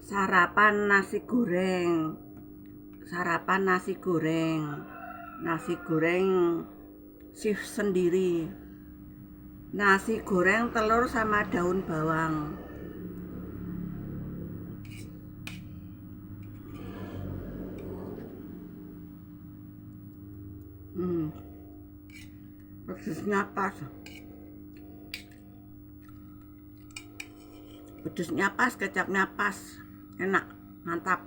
Sarapan nasi goreng. Sarapan nasi goreng. Nasi goreng shift sendiri. Nasi goreng telur sama daun bawang. Pedesnya pas. Pedesnya pas, kecapnya pas. Enak, mantap.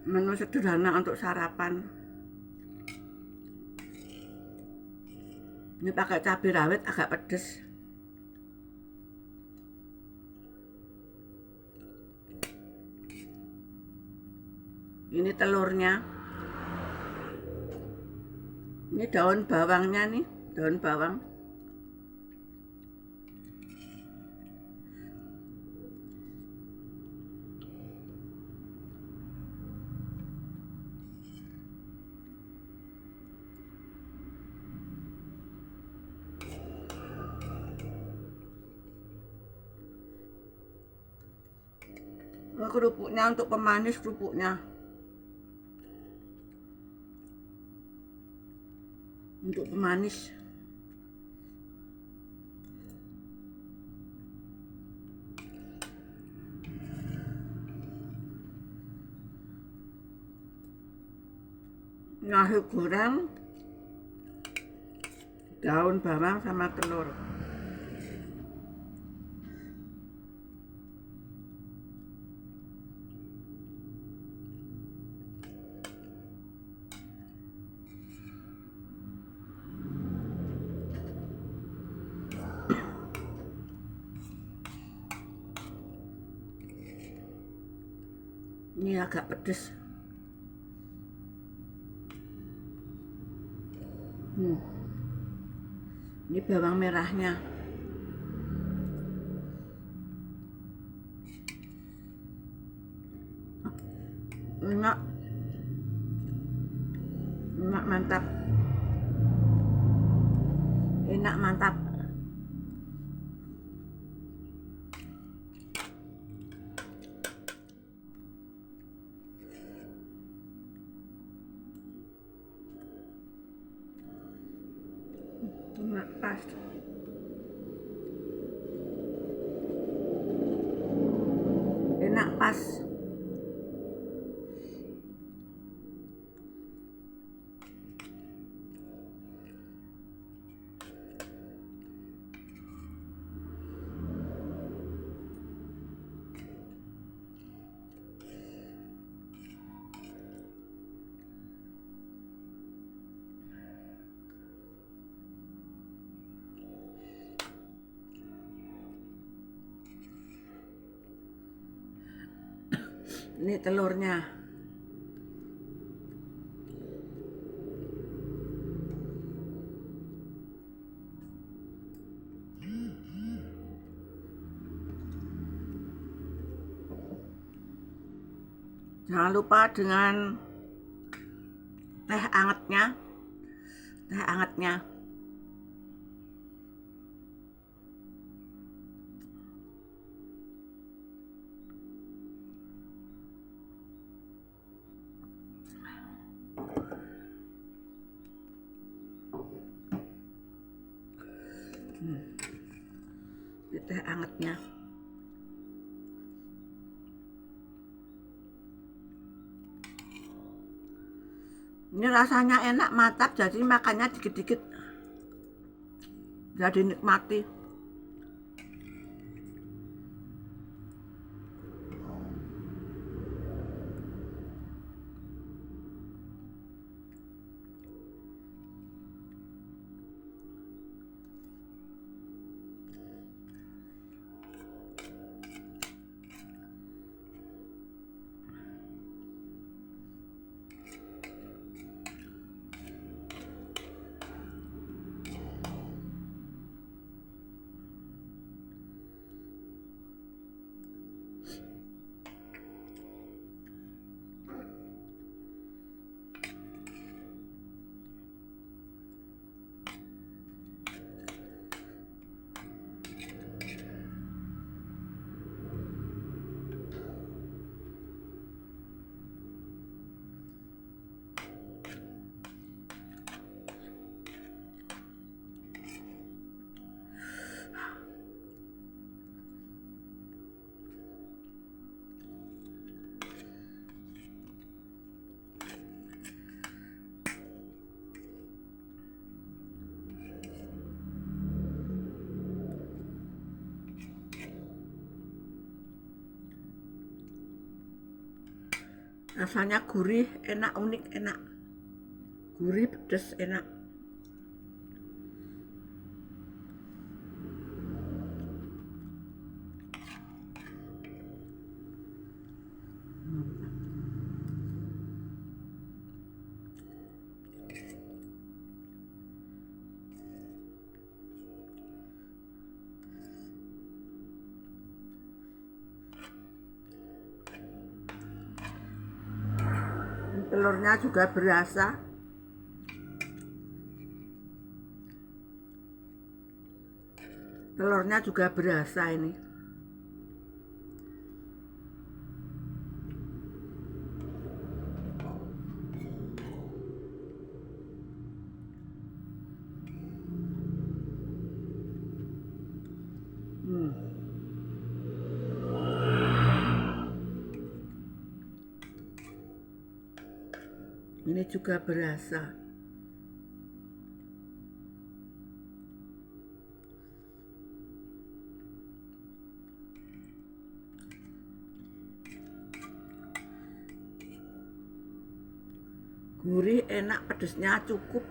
Menu sederhana untuk sarapan. Ini pakai cabai rawit agak pedes. Ini telurnya. Ini daun bawangnya nih, daun bawang. Kerupuknya untuk pemanis, kerupuknya untuk pemanis. Nasi goreng, daun bawang sama telur. Ini agak pedes. Ini bawang merahnya. Enak. Enak, mantap. Enak, mantap. Enak, pas. Enak, pas. Ini telurnya. Jangan lupa dengan teh angetnya. Teh angetnya. Ini teh angetnya. Ini rasanya enak, mantap, jadi makannya dikit-dikit. Jadi nikmati. Rasanya gurih, enak, unik, enak. Gurih, pedes, enak. Telurnya juga berasa. Telurnya juga berasa ini. Ini juga berasa. Gurih, enak, pedesnya cukup.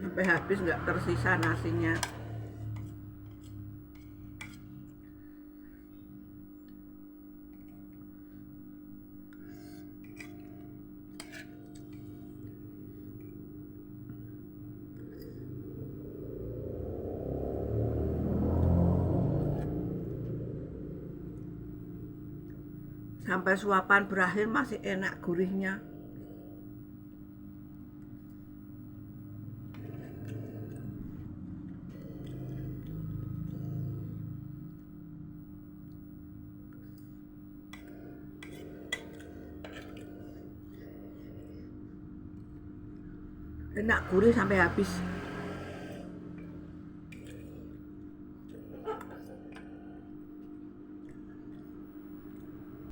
Sampai habis nggak tersisa nasinya. Sampai suapan berakhir masih enak gurihnya. Enak, gurih sampai habis.